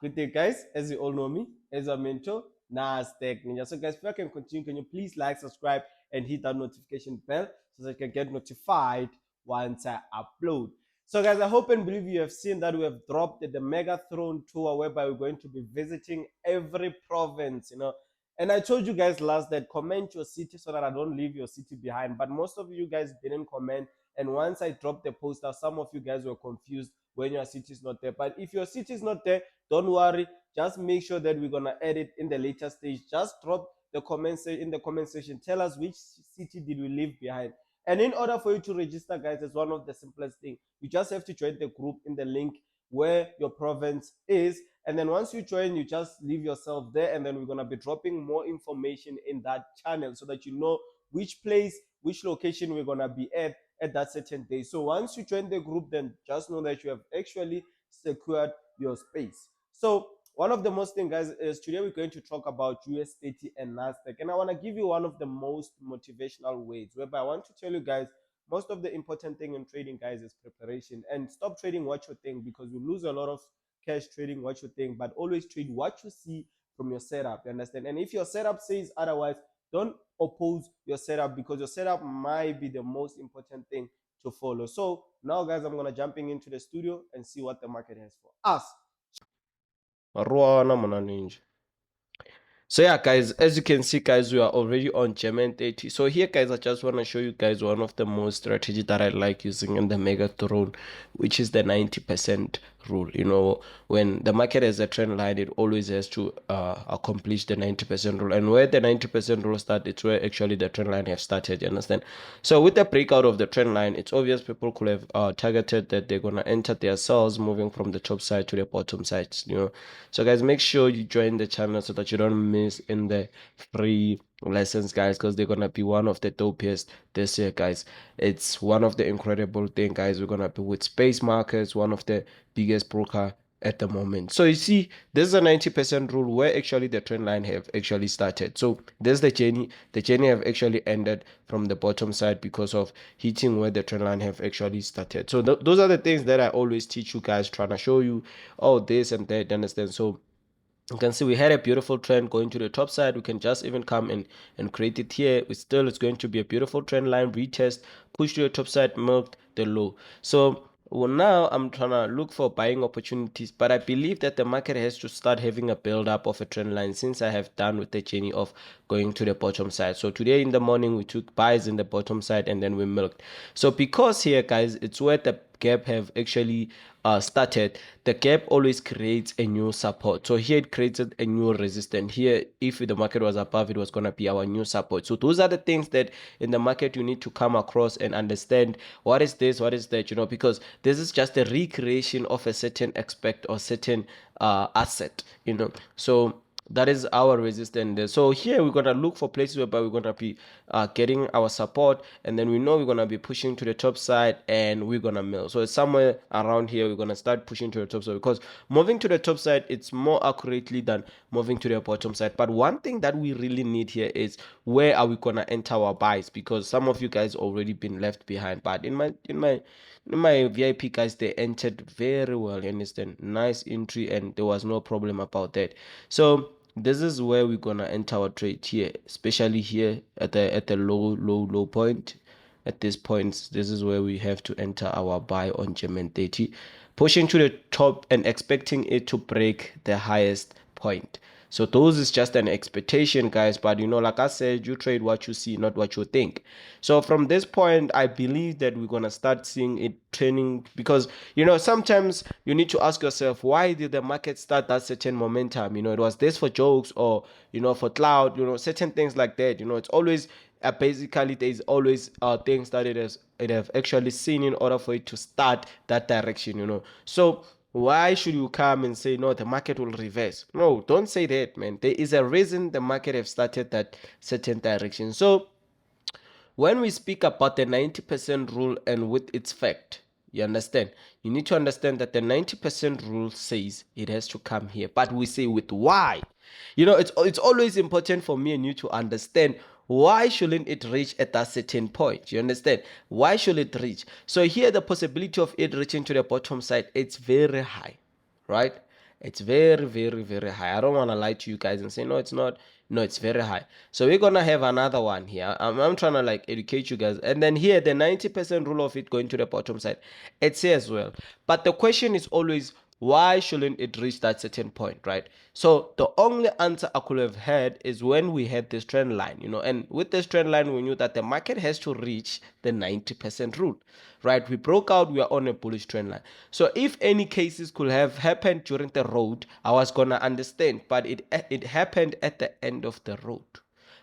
Good day, guys. As you all know me, as I mentor, Nasdaq Ninja. So, guys, if I can continue, can you please like, subscribe, and hit that notification bell so that you can get notified once I upload. So, guys, I hope and believe you have seen that we have dropped the Megathrone tour, whereby we're going to be visiting every province, And I told you guys last that comment your city so that I don't leave your city behind. But most of you guys didn't comment. And once I dropped the poster, some of you guys were confused when your city is not there. But if your city is not there, don't worry. Just make sure that we're gonna add it in the later stage. Just drop the comments in the comment section. Tell us which city did we leave behind. And in order for you to register, guys, it's one of the simplest things. You just have to join the group in the link where your province is. And then once you join, you just leave yourself there. And then we're gonna be dropping more information in that channel so that you know which place, which location we're gonna be at that certain day. So once you join the group, then just know that you have actually secured your space. So one of the most thing, guys, is today we're going to talk about US30 and Nasdaq. And I want to give you one of the most motivational ways, whereby I want to tell you guys most of the important thing in trading, guys, is preparation. And stop trading what you think, because you lose a lot of cash trading what you think, but always trade what you see from your setup. You understand? And if your setup says otherwise, don't oppose your setup, because your setup might be the most important thing to follow. So now, guys, I'm gonna jumping into the studio and see what the market has for us. So yeah, guys, as you can see, guys, we are already on German 30. So here, guys, I just want to show you guys one of the most strategy that I like using in the Megathrone, which is the 90% rule. When the market has a trend line, it always has to accomplish the 90% rule. And where the 90% rule starts, it's where actually the trend line has started, you understand? So with the breakout of the trend line, it's obvious people could have targeted that they're going to enter their sells moving from the top side to the bottom side, So guys, make sure you join the channel so that you don't miss in the free lessons, guys, because they're gonna be one of the dopiest this year, guys. It's one of the incredible thing, guys. We're gonna be with Space Markets, one of the biggest broker at the moment. So you see, this is a 90% rule where actually the trend line have actually started. So there's the journey. The journey have actually ended from the bottom side because of hitting where the trend line have actually started. So those are the things that I always teach you guys, trying to show you all this and that, understand? So you can see we had a beautiful trend going to the top side. We can just even come in and create it here. It's going to be a beautiful trend line retest, push to the top side, milk the low. So well, now I'm trying to look for buying opportunities, but I believe that the market has to start having a build up of a trend line since I have done with the journey of going to the bottom side. So today in the morning we took buys in the bottom side and then we milked. So because here, guys, it's where the gap have actually started, the gap always creates a new support. So here it created a new resistance. Here, if the market was above, it was going to be our new support. So those are the things that in the market you need to come across and understand what is this, what is that, because this is just a recreation of a certain aspect or certain asset, So that is our resistance there. So here we're gonna look for places whereby we're gonna be getting our support, and then we know we're gonna be pushing to the top side and we're gonna mill. So it's somewhere around here we're gonna start pushing to the top side, because moving to the top side, it's more accurately than moving to the bottom side. But one thing that we really need here is where are we gonna enter our buys, because some of you guys already been left behind. But in my VIP guys, they entered very well, you understand? Nice entry, and there was no problem about that. So this is where we're gonna enter our trade here, especially here at the low point. At this point, this is where we have to enter our buy on German 30, pushing to the top and expecting it to break the highest point. So those is just an expectation, guys, but like I said, you trade what you see, not what you think. So from this point, I believe that we're gonna start seeing it trending, because sometimes you need to ask yourself, why did the market start that certain momentum? It was this for jokes, or for cloud, certain things like that. It's always basically there's always things that it have actually seen in order for it to start that direction. So why should you come and say no, the market will reverse? No, don't say that, man. There is a reason the market have started that certain direction. So when we speak about the 90% rule and with its fact, you understand? You need to understand that the 90% rule says it has to come here, but we say with why. It's always important for me and you to understand why shouldn't it reach at that certain point. You understand? Why should it reach? So here the possibility of it reaching to the bottom side, it's very high, right? It's very, very, very high. I don't want to lie to you guys and say, no, it's not. No, it's very high. So we're going to have another one here. I'm trying to like educate you guys. And then here, the 90% rule of it going to the bottom side. It's here as well. But the question is always, why shouldn't it reach that certain point, right? So the only answer I could have had is when we had this trend line, and with this trend line, we knew that the market has to reach the 90% rule, right? We broke out, we are on a bullish trend line. So if any cases could have happened during the road, I was gonna understand, but it happened at the end of the road,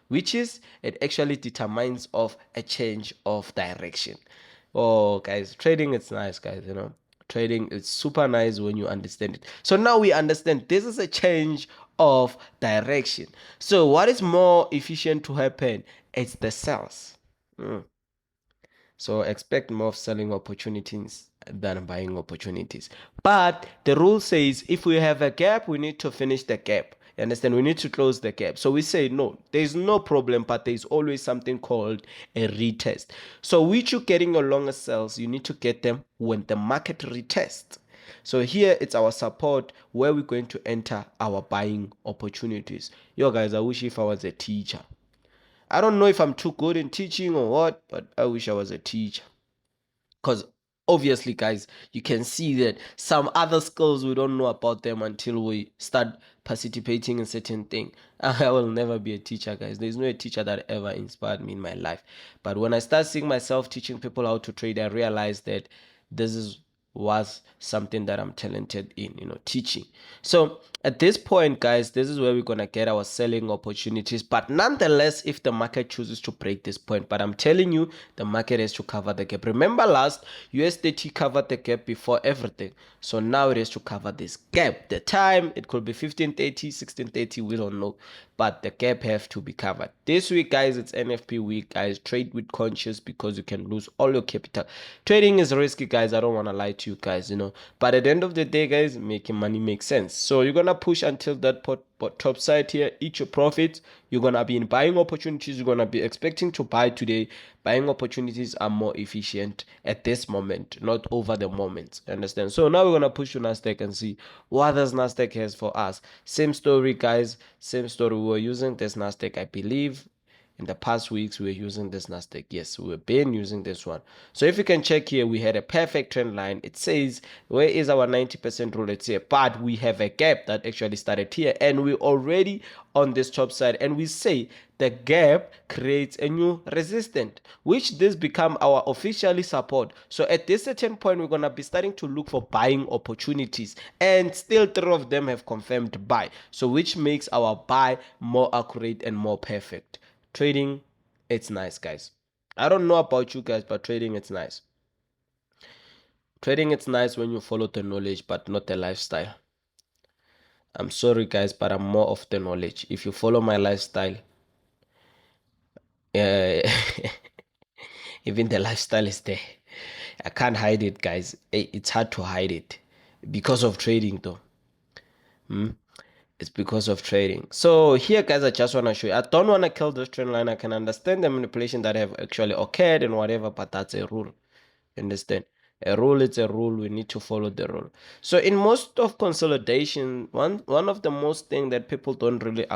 which is it actually determines of a change of direction. Oh, guys, trading it's nice, guys. Trading is super nice when you understand it. So now we understand this is a change of direction. So what is more efficient to happen? It's the sales. So expect more selling opportunities than buying opportunities. But the rule says if we have a gap, we need to finish the gap. You understand? We need to close the gap. So we say no, there's no problem, but there's always something called a retest. So with you getting your longer sales, you need to get them when the market retests. So here it's our support where we're going to enter our buying opportunities. Yo guys, I wish if I was a teacher. I don't know if I'm too good in teaching or what, but I wish I was a teacher. Because obviously, guys, you can see that some other skills we don't know about them until we start participating in certain thing. I will never be a teacher, guys. There's no teacher that ever inspired me in my life. But when I start seeing myself teaching people how to trade, I realized that this was something that I'm talented in, teaching. So at this point, guys, this is where we're going to get our selling opportunities. But nonetheless, if the market chooses to break this point, but I'm telling you, the market has to cover the gap. Remember last, US30 covered the gap before everything. So now it has to cover this gap. The time, it could be 15:30, 16:30, we don't know. But the gap have to be covered. This week, guys, it's NFP week, guys. Trade with conscious because you can lose all your capital. Trading is risky, guys. I don't want to lie to you guys, But at the end of the day, guys, making money makes sense. So you're going to push until that top side here, eat your profits. You're going to be in buying opportunities. You're going to be expecting to buy today. Buying opportunities are more efficient at this moment, not over the moment. Understand? So now we're going to push to Nasdaq and see what does Nasdaq has for us. Same story, guys. Same story. We were using this Nasdaq, I believe. In the past weeks, we were using this Nasdaq. Yes, we have been using this one. So if you can check here, we had a perfect trend line. It says, where is our 90% rule? It's here. But we have a gap that actually started here. And we're already on this top side. And we say the gap creates a new resistance, which this become our officially support. So at this certain point, we're going to be starting to look for buying opportunities. And still 3 of them have confirmed buy. So which makes our buy more accurate and more perfect. Trading, it's nice, guys. I don't know about you guys, but trading, it's nice. Trading, it's nice when you follow the knowledge, but not the lifestyle. I'm sorry, guys, but I'm more of the knowledge. If you follow my lifestyle, even the lifestyle is there. I can't hide it, guys. It's hard to hide it because of trading, though. It's because of trading. So here, guys, I just want to show you. I don't want to kill this trend line. I can understand the manipulation that have actually occurred and whatever, but that's a rule. Understand? A rule is a rule. We need to follow the rule. So in most of consolidation, one of the most thing that people don't really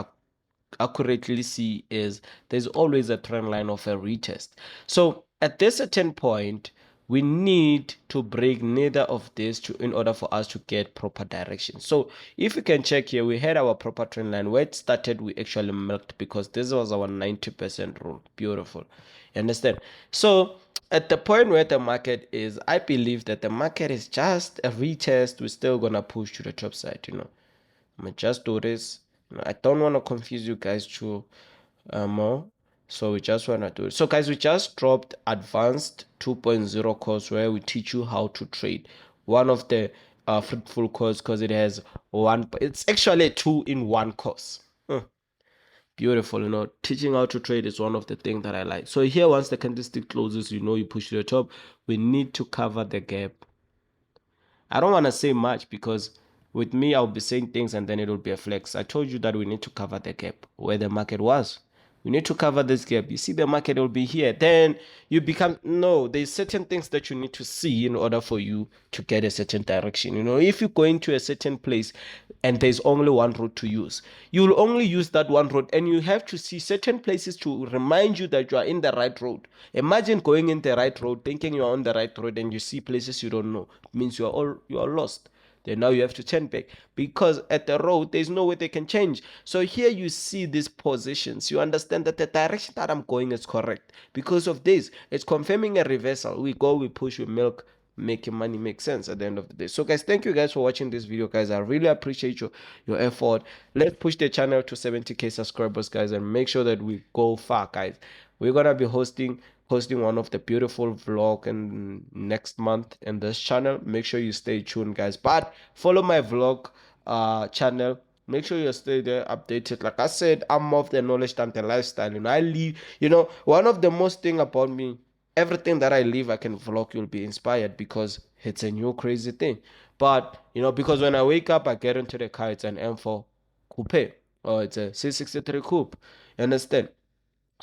accurately see is there's always a trend line of a retest. So at this certain point, we need to break neither of these in order for us to get proper direction. So if you can check here, we had our proper trend line. Where it started, we actually milked because this was our 90% rule. Beautiful. You understand? So at the point where the market is, I believe that the market is just a retest. We're still gonna push to the top side, I'm gonna just do this. I don't want to confuse you guys too more. So we just want to do it. So guys, we just dropped advanced 2.0 course where we teach you how to trade. One of the fruitful course because it has it's actually a 2-in-1 course. Beautiful, teaching how to trade is one of the things that I like. So here, once the candlestick closes, you push to the top. We need to cover the gap. I don't want to say much because with me, I'll be saying things and then it will be a flex. I told you that we need to cover the gap where the market was. We need to cover this gap. You see the market will be here. Then you become, no, there's certain things that you need to see in order for you to get a certain direction. If you go into a certain place and there's only one road to use, you'll only use that one road, and you have to see certain places to remind you that you are in the right road. Imagine going in the right road, thinking you are on the right road, and you see places you don't know. It means you are lost. Then now you have to turn back, because at the road there's no way they can change. So here you see these positions. You understand that the direction that I'm going is correct. Because of this, it's confirming a reversal. We go, we push, we milk, making money makes sense at the end of the day. So guys, thank you guys for watching this video, guys. I really appreciate your effort. Let's push the channel to 70k subscribers, guys, and make sure that we go far, guys. We're gonna be hosting one of the beautiful vlog in next month in this channel. Make sure you stay tuned, guys. But follow my vlog channel. Make sure you stay there updated. Like I said, I'm more of the knowledge than the lifestyle. I leave, one of the most thing about me, everything that I leave, I can vlog, you'll be inspired, because it's a new crazy thing. But because when I wake up, I get into the car, it's an M4 coupe, or it's a C63 coupe. You understand?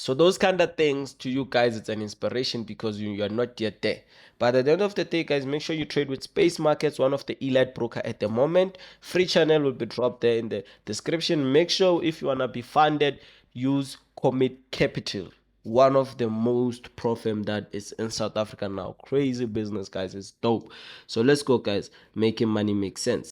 So those kind of things to you guys, it's an inspiration, because you are not yet there. But at the end of the day, guys, make sure you trade with Space Markets, one of the elite broker at the moment. Free channel will be dropped there in the description. Make sure if you wanna be funded, use Commit Capital, one of the most profit that is in South Africa now. Crazy business, guys. It's dope. So let's go, guys. Making money makes sense.